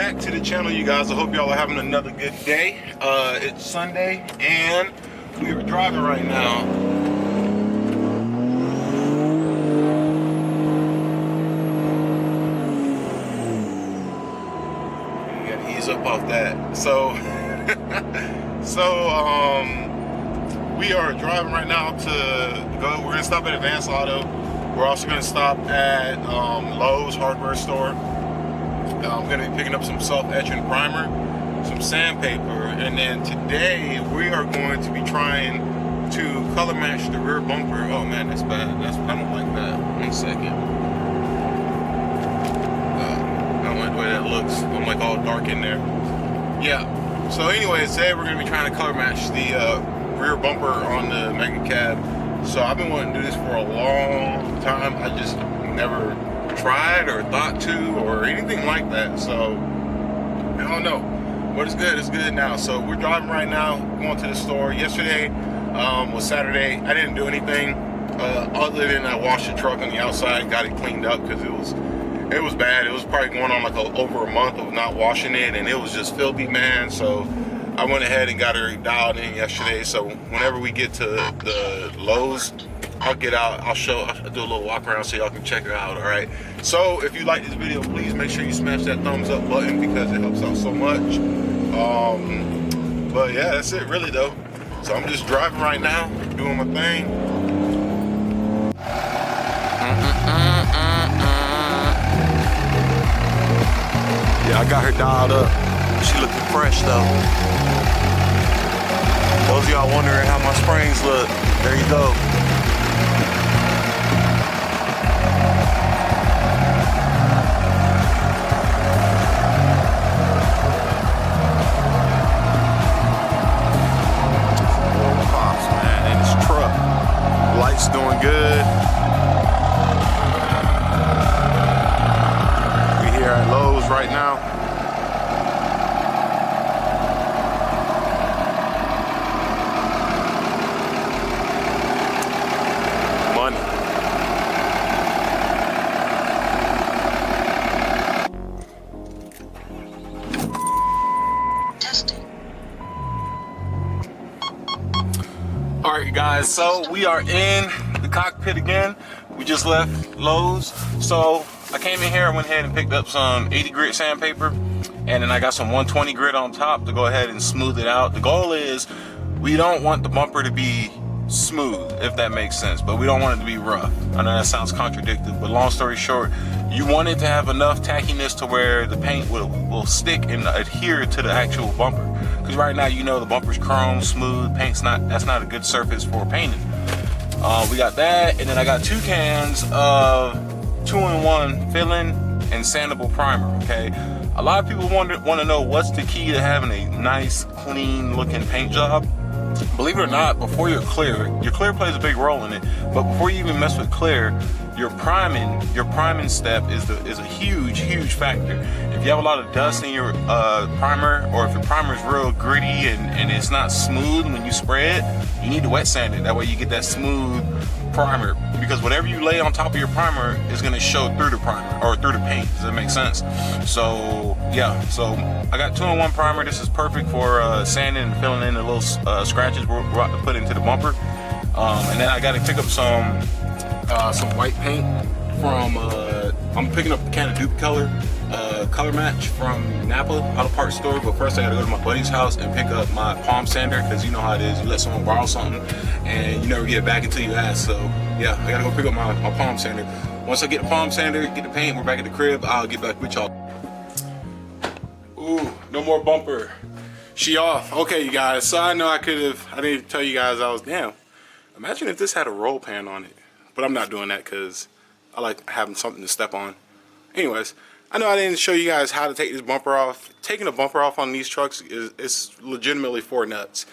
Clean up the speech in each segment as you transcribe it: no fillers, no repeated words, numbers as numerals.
back to the channel, you guys. I hope y'all are having another good day. It's Sunday and we are driving right now. You gotta ease up off that. So we are driving right now to go. We're gonna stop at Advanced Auto. We're also gonna stop at Lowe's hardware store. I'm going to be picking up some self-etching primer, some sandpaper, and then today we are going to be trying to color match the rear bumper. Oh man, that's bad. I don't like that. 1 second. I don't like the way that looks. I'm like all dark in there. Yeah. So anyways, today we're going to be trying to color match the rear bumper on the Mega Cab. So I've been wanting to do this for a long time. I just never tried or thought to or anything like that, so I don't know, but it's good now. So we're driving right now, going to the store. Yesterday was Saturday. I didn't do anything other than I washed the truck on the outside, got it cleaned up because it was bad. It was probably going on like over a month of not washing it, and it was just filthy, man. So I went ahead and got her dialed in yesterday. So whenever we get to the Lowe's, I'll get out, I'll do a little walk around so y'all can check her out. All right, so if you like this video, please make sure you smash that thumbs up button because it helps out so much. But yeah, that's it really though. So I'm just driving right now, doing my thing. Yeah, I got her dialed up. She looking fresh though. Those of y'all wondering how my springs look, there you go. Lights doing good. We here at Lowe's right now. Money. Testing. All right, guys, so we are in the cockpit again. We just left Lowe's. So I came in here, I went ahead and picked up some 80 grit sandpaper, and then I got some 120 grit on top to go ahead and smooth it out. The goal is we don't want the bumper to be smooth, if that makes sense, but we don't want it to be rough. I know that sounds contradictory, but long story short, you want it to have enough tackiness to where the paint will stick and adhere to the actual bumper. Because right now, you know, the bumper's chrome, smooth, that's not a good surface for painting. We got that, and then I got 2 cans of 2-in-1 fill-in and sandable primer, okay? A lot of people want to know what's the key to having a nice, clean looking paint job. Believe it or not, before your clear plays a big role in it, but before you even mess with clear, your priming step is a huge factor. If you have a lot of dust in your primer, or if your primer is real gritty and it's not smooth when you spray it, you need to wet sand it. That way you get that smooth primer, because whatever you lay on top of your primer is going to show through the primer or through the paint. Does that make sense? So yeah, so I got 2-in-1 primer. This is perfect for sanding and filling in the little scratches we're about to put into the bumper. And then I got to pick up some white paint from I'm picking up a can of dupe color match from Napa Auto Parts store, but first I gotta go to my buddy's house and pick up my palm sander, because you know how it is, you let someone borrow something and you never get it back until you ask. So yeah, I gotta go pick up my palm sander. Once I get the palm sander, get the paint, we're back at the crib, I'll get back with y'all. Ooh, no more bumper. She off. Okay, you guys, so I know I didn't tell you guys, damn, imagine if this had a roll pan on it. But I'm not doing that because I like having something to step on. Anyways, I know I didn't show you guys how to take this bumper off. Taking a bumper off on these trucks is legitimately 4 nuts.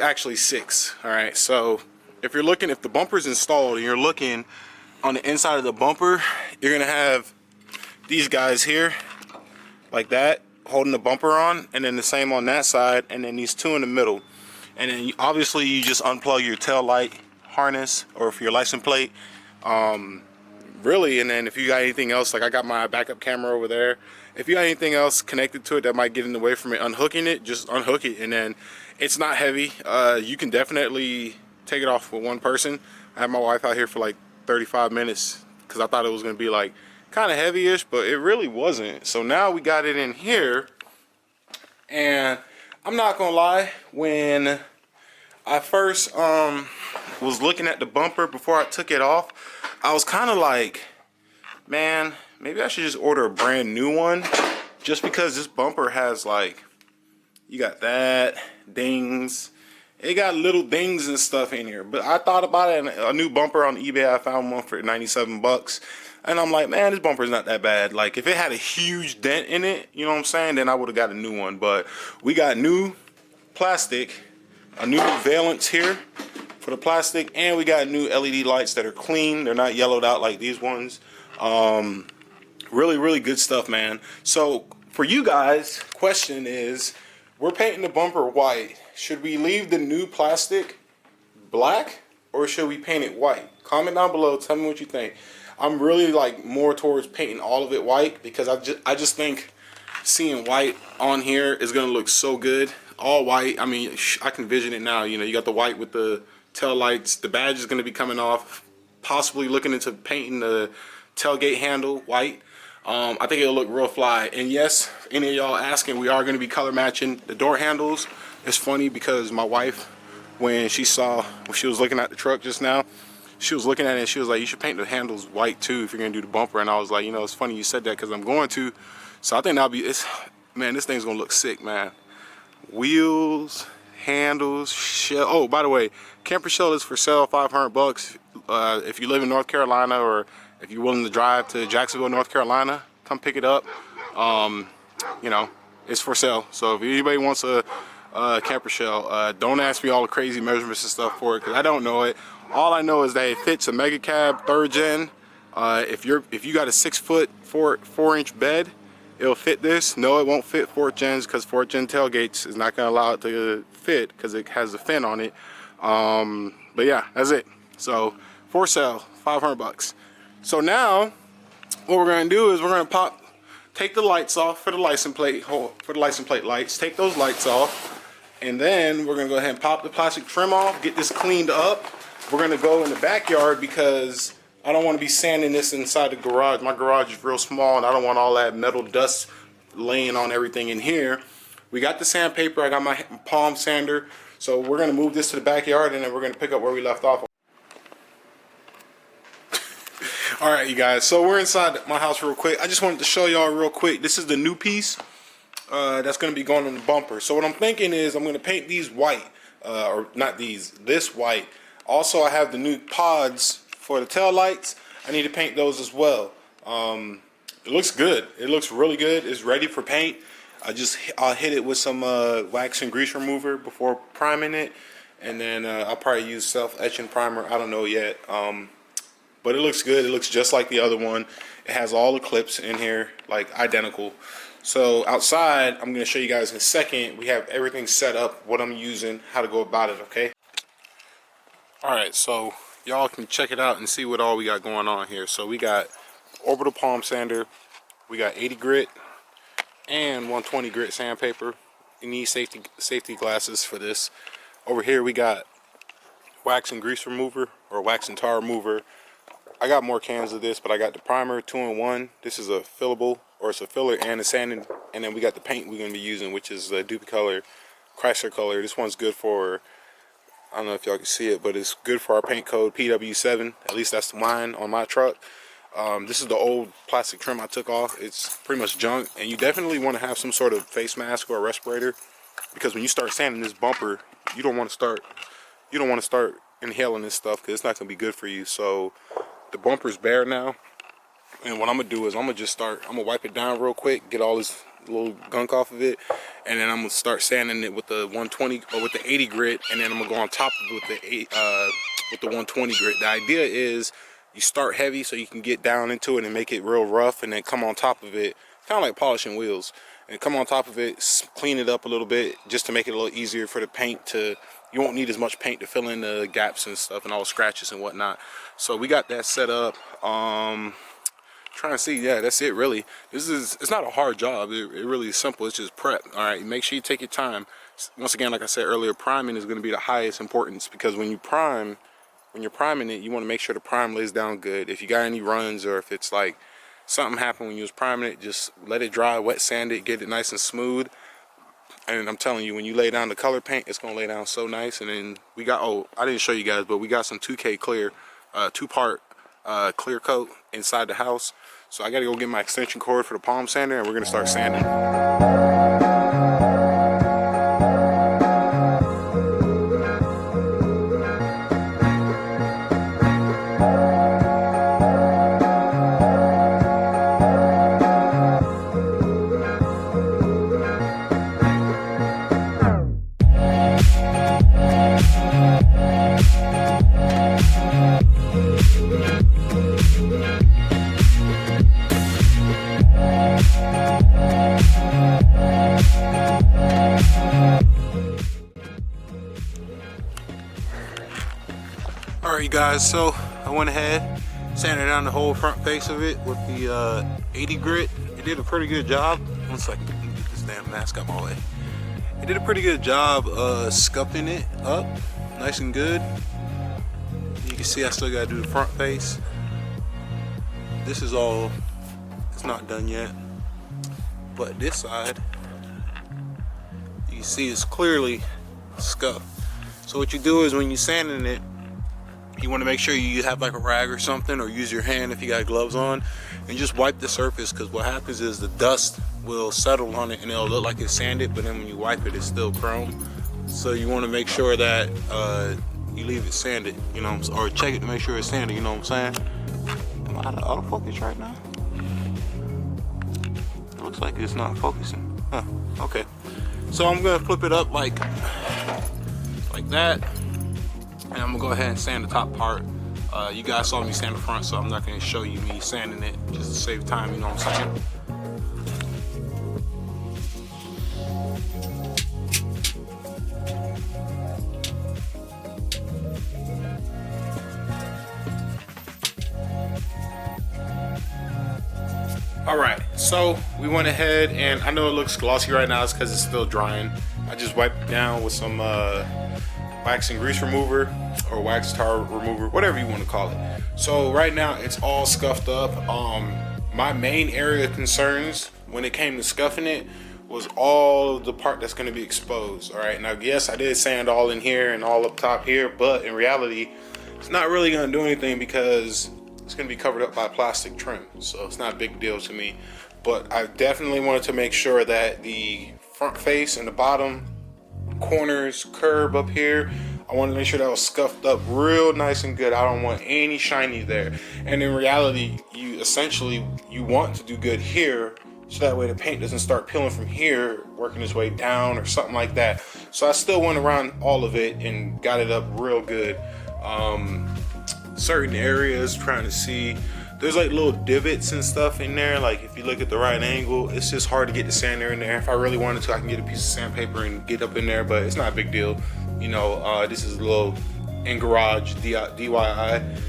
Actually 6, all right? So if the bumper's installed and you're looking on the inside of the bumper, you're gonna have these guys here, like that, holding the bumper on, and then the same on that side, and then these 2 in the middle. And then obviously you just unplug your tail light harness, or if your license plate, really, and then if you got anything else, like I got my backup camera over there, if you got anything else connected to it that might get in the way from it unhooking it, just unhook it. And then it's not heavy. You can definitely take it off with one person. I had my wife out here for like 35 minutes because I thought it was going to be like kind of heavy-ish, but it really wasn't. So now we got it in here, and I'm not gonna lie, when I first was looking at the bumper before I took it off, I was kind of like, man, maybe I should just order a brand new one, just because this bumper has, like, you got that, dings, it got little dings and stuff in here. But I thought about it, and a new bumper on eBay, I found one for 97 bucks. And I'm like, man, this bumper's not that bad. Like, if it had a huge dent in it, you know what I'm saying, then I would have got a new one. But we got new plastic, a new valance here for the plastic, and we got new LED lights that are clean. They're not yellowed out like these ones. Really, really good stuff, man. So for you guys, question is, we're painting the bumper white. Should we leave the new plastic black, or should we paint it white? Comment down below, tell me what you think. I'm really like more towards painting all of it white, because I just think seeing white on here is gonna look so good. All white. I mean, I can vision it now. You know, you got the white with the tail lights. The badge is gonna be coming off. Possibly looking into painting the tailgate handle white. I think it'll look real fly. And yes, any of y'all asking, we are gonna be color matching the door handles. It's funny because my wife, when she was looking at the truck just now, she was looking at it and she was like, you should paint the handles white too if you're gonna do the bumper. And I was like, you know, it's funny you said that, because I'm going to. So I think that'll be, man, this thing's gonna look sick, man. Wheels, handles, shell. Oh, by the way, camper shell is for sale, 500 bucks. If you live in North Carolina, or if you're willing to drive to Jacksonville, North Carolina, come pick it up. You know, it's for sale. So if anybody wants a camper shell, don't ask me all the crazy measurements and stuff for it, because I don't know it. All I know is that it fits a mega cab 3rd gen. If you got a 6-foot 4-inch bed, it'll fit this. No, it won't fit 4th gens, because 4th gen tailgates is not gonna allow it to fit because it has a fin on it. But yeah, that's it. So for sale, 500 bucks. So now what we're gonna do is we're gonna take the lights off for the license plate lights. Take those lights off, and then we're gonna go ahead and pop the plastic trim off, get this cleaned up. We're gonna go in the backyard because I don't want to be sanding this inside the garage. My garage is real small, and I don't want all that metal dust laying on everything in here. We got the sandpaper. I got my palm sander. So we're gonna move this to the backyard, and then we're gonna pick up where we left off. All right, you guys, so we're inside my house real quick. I just wanted to show y'all real quick. This is the new piece that's going to be going on the bumper. So what I'm thinking is I'm going to paint these white, or not these, this white. Also, I have the new pods for the tail lights. I need to paint those as well. It looks good. It looks really good. It's ready for paint. I'll hit it with some wax and grease remover before priming it, and then I'll probably use self-etching primer. I don't know yet. But it looks good. It looks just like the other one. It has all the clips in here, like identical. So outside, I'm going to show you guys in a second. We have everything set up, what I'm using, how to go about it, okay? Alright, so y'all can check it out and see what all we got going on here. So we got orbital palm sander, we got 80 grit and 120 grit sandpaper. You need safety glasses for this. Over here we got wax and grease remover, or wax and tar remover. I got more cans of this, but I got the primer 2-in-1. This is a fillable, or it's a filler and a sanding. And then we got the paint we're going to be using, which is a Dupe color, Chrysler color. This one's good for, I don't know if y'all can see it, but it's good for our paint code PW7. At least that's mine on my truck. This is the old plastic trim I took off. It's pretty much junk, and you definitely want to have some sort of face mask or a respirator, because when you start sanding this bumper, you don't want to start inhaling this stuff, because it's not going to be good for you. So the bumper's bare now, and what I'm gonna do is I'm gonna wipe it down real quick, get all this little gunk off of it, and then I'm gonna start sanding it with the 120 or with the 80 grit, and then I'm gonna go on top of it with the 120 grit. The idea is you start heavy so you can get down into it and make it real rough, and then come on top of it, kind of like polishing wheels. and come on top of it, clean it up a little bit just to make it a little easier for the paint to, you won't need as much paint to fill in the gaps and stuff and all the scratches and whatnot. So we got that set up. Trying to see, yeah, that's it really. It's not a hard job. It really is simple. It's just prep. All right, make sure you take your time. Once again, like I said earlier, priming is going to be the highest importance, because when you're priming it, you want to make sure the prime lays down good. If you got any runs, or if it's like something happened when you was priming it, just let it dry, wet sand it, get it nice and smooth. And I'm telling you, when you lay down the color paint, it's going to lay down so nice. And then we got, oh, I didn't show you guys, but we got some 2K clear, two-part clear coat inside the house. So I got to go get my extension cord for the palm sander, and we're going to start sanding. Alright guys, so I went ahead, sanded down the whole front face of it with the 80 grit. It did a pretty good job. One second, let me get this damn mask out my way. It did a pretty good job scuffing it up nice and good. You can see I still gotta do the front face. This is all, it's not done yet. But this side, you can see it's clearly scuffed. So what you do is when you're sanding it, you want to make sure you have like a rag or something, or use your hand if you got gloves on, and just wipe the surface, because what happens is the dust will settle on it and it'll look like it's sanded, but then when you wipe it, it's still chrome. So you want to make sure that you leave it sanded, you know, or check it to make sure it's sanded, you know what I'm saying? Am I out of autofocus right now? It looks like it's not focusing. Huh, okay. So I'm gonna flip it up like that. And I'm gonna go ahead and sand the top part. You guys saw me sand the front, so I'm not gonna show you me sanding it just to save time, you know what I'm saying? Alright, so we went ahead, and I know it looks glossy right now, it's because it's still drying. I just wiped it down with some wax and grease remover, or wax tar remover, whatever you want to call it. So right now it's all scuffed up. My main area of concerns when it came to scuffing it was all of the part that's going to be exposed. All right, now yes, I did sand all in here and all up top here, but in reality it's not really going to do anything because it's going to be covered up by plastic trim, so it's not a big deal to me. But I definitely wanted to make sure that the front face and the bottom corners, curb up here, I wanted to make sure that was scuffed up real nice and good. I don't want any shiny there. And in reality, you want to do good here, so that way the paint doesn't start peeling from here, working its way down or something like that. So I still went around all of it and got it up real good. Certain areas, trying to see, there's like little divots and stuff in there. Like if you look at the right angle, it's just hard to get the sander in there. If I really wanted to, I can get a piece of sandpaper and get up in there, but it's not a big deal. You know, this is a little in garage DIY.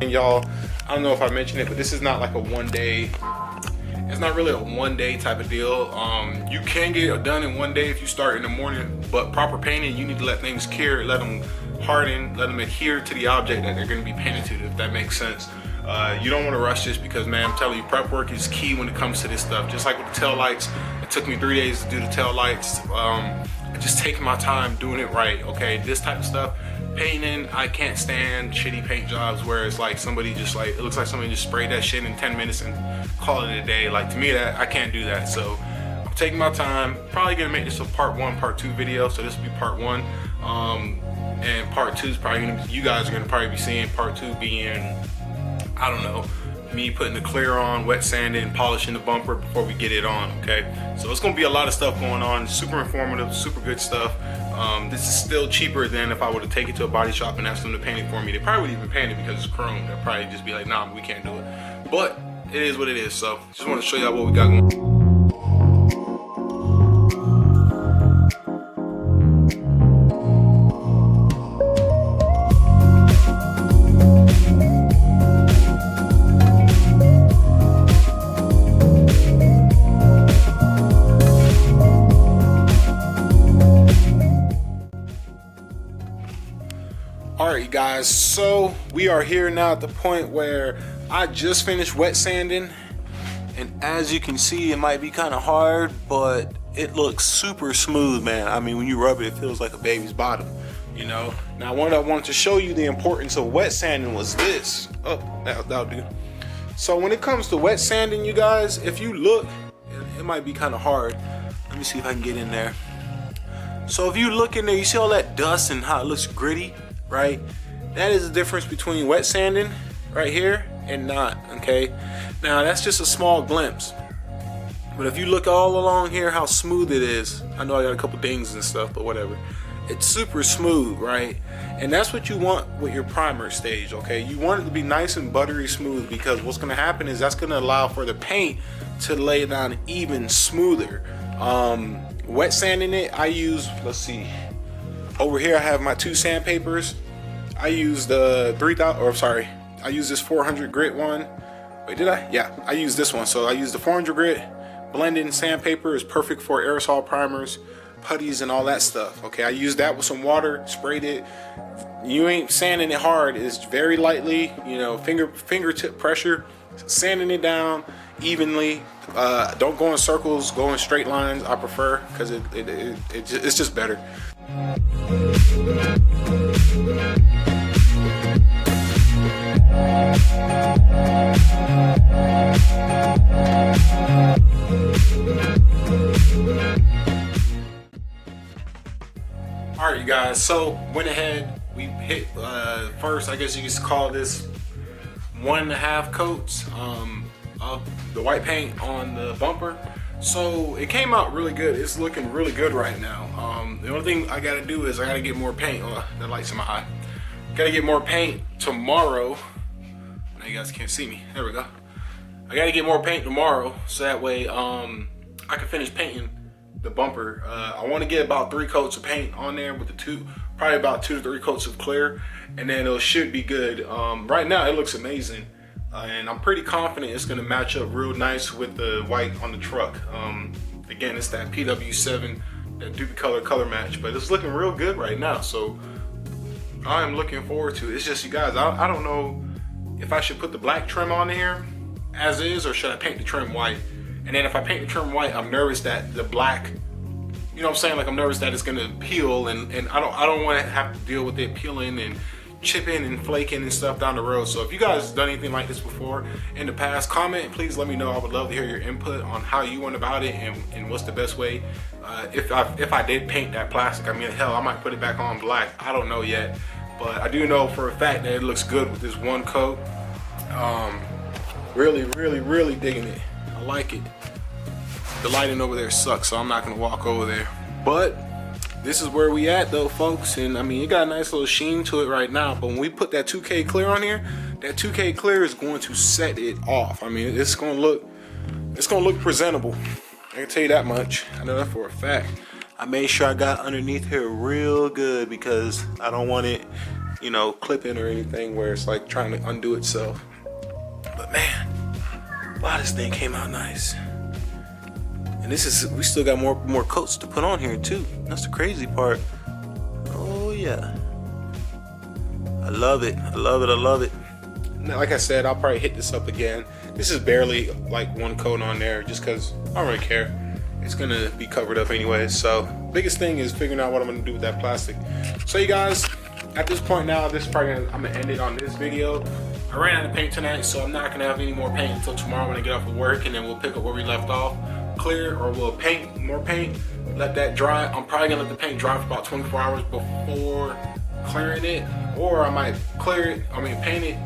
And y'all, I don't know if I mentioned it, but this is not like a one day. It's not really a one day type of deal. You can get it done in one day if you start in the morning, but proper painting, you need to let things cure, let them harden, let them adhere to the object that they're going to be painted to, if that makes sense. You don't want to rush this, because man, I'm telling you, prep work is key when it comes to this stuff. Just like with the tail lights, it took me 3 days to do the tail lights. Just taking my time doing it right. Okay, this type of stuff, painting, I can't stand shitty paint jobs where it's like somebody just like, it looks like somebody just sprayed that shit in 10 minutes and call it a day. Like to me, that I can't do that. So I'm taking my time. Probably gonna make this a part 1, part 2 video. So this will be part 1. And part 2 is probably gonna be, you guys are gonna probably be seeing part 2 being, I don't know, me putting the clear on, wet sanding, polishing the bumper before we get it on, okay? So it's gonna be a lot of stuff going on, super informative, super good stuff. This is still cheaper than if I would have taken it to a body shop and asked them to paint it for me. They probably wouldn't even paint it because it's chrome. They'll probably just be like, nah, we can't do it. But it is what it is, so just want to show y'all what we got going on. Alright you guys, so we are here now at the point where I just finished wet sanding, and as you can see it might be kind of hard, but it looks super smooth, man. I mean, when you rub it, it feels like a baby's bottom, you know. Now what I wanted to show you the importance of wet sanding was this. Oh, that'll do. So when it comes to wet sanding, you guys, if you look, it might be kind of hard. Let me see if I can get in there. So if you look in there, you see all that dust and how it looks gritty, right? That is the difference between wet sanding right here and not, okay? Now that's just a small glimpse, but if you look all along here how smooth it is, I know I got a couple dings and stuff, but whatever. It's super smooth, right? And that's what you want with your primer stage, okay? You want it to be nice and buttery smooth, because what's gonna happen is that's gonna allow for the paint to lay down even smoother. Wet sanding it, I use, let's see, over here I have my 2 sandpapers. I use the 3000, or sorry, I use this 400 grit one. Wait, did I? Yeah, I use this one. So I use the 400 grit blending sandpaper. Is perfect for aerosol primers, putties, and all that stuff. Okay, I used that with some water, sprayed it. You ain't sanding it hard. It's very lightly, you know, fingertip pressure, sanding it down evenly. Don't go in circles, go in straight lines. I prefer, because it's just better. Alright you guys, so went ahead, we hit first, I guess you could call this 1.5 coats of the white paint on the bumper. So it came out really good. It's looking really good right now. The only thing I gotta do is I gotta get more paint. Oh, the light's in my eye. Gotta get more paint tomorrow. Now you guys can't see me. There we go. I gotta get more paint tomorrow, so that way I can finish painting the bumper. I want to get about 3 coats of paint on there with the probably about 2 to 3 coats of clear, and then it should be good. Right now it looks amazing, and I'm pretty confident it's gonna match up real nice with the white on the truck. Again, it's that PW7, that Doobie color match, but it's looking real good right now, so I'm looking forward to it. It's just, you guys, I don't know if I should put the black trim on here as is, or should I paint the trim white? And then if I paint the trim white, I'm nervous that the black, you know what I'm saying? Like, I'm nervous that it's gonna peel, and I don't want to have to deal with it peeling and chipping and flaking and stuff down the road. So if you guys done anything like this before in the past, comment, please let me know. I would love to hear your input on how you went about it, and what's the best way. If I did paint that plastic, I mean, hell, I might put it back on black. I don't know yet, but I do know for a fact that it looks good with this 1 coat. Really digging it. I like it. The lighting over there sucks, so I'm not gonna walk over there. But this is where we at though, folks. And I mean, it got a nice little sheen to it right now, but when we put that 2K clear on here, that 2K clear is going to set it off. I mean, it's gonna look presentable. I can tell you that much. I know that for a fact. I made sure I got underneath here real good, because I don't want it, you know, clipping or anything where it's like trying to undo itself. But man, wow, this thing came out nice. And we still got more coats to put on here too. That's the crazy part. Oh yeah. I love it. I love it. Now, like I said, I'll probably hit this up again. This is barely like 1 coat on there, just because I don't really care. It's gonna be covered up anyway. So biggest thing is figuring out what I'm gonna do with that plastic. So you guys, at this point now, I'm gonna end it on this video. I ran out of paint tonight, so I'm not gonna have any more paint until tomorrow when I get off of work, and then we'll pick up where we left off. Clear, or we'll paint more paint, let that dry. I'm probably gonna let the paint dry for about 24 hours before clearing it, or I might paint it,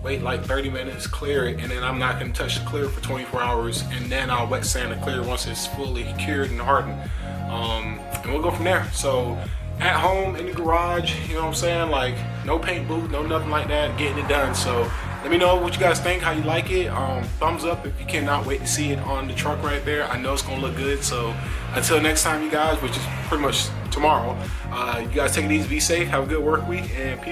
wait like 30 minutes, clear it, and then I'm not gonna touch the clear for 24 hours, and then I'll wet sand the clear once it's fully cured and hardened, and we'll go from there. So at home, in the garage, you know what I'm saying, like no paint booth, no nothing like that, getting it done. So let me know what you guys think, how you like it. Thumbs up if you cannot wait to see it on the truck right there. I know it's gonna look good. So until next time, you guys, which is pretty much tomorrow, you guys take it easy, be safe, have a good work week, and peace.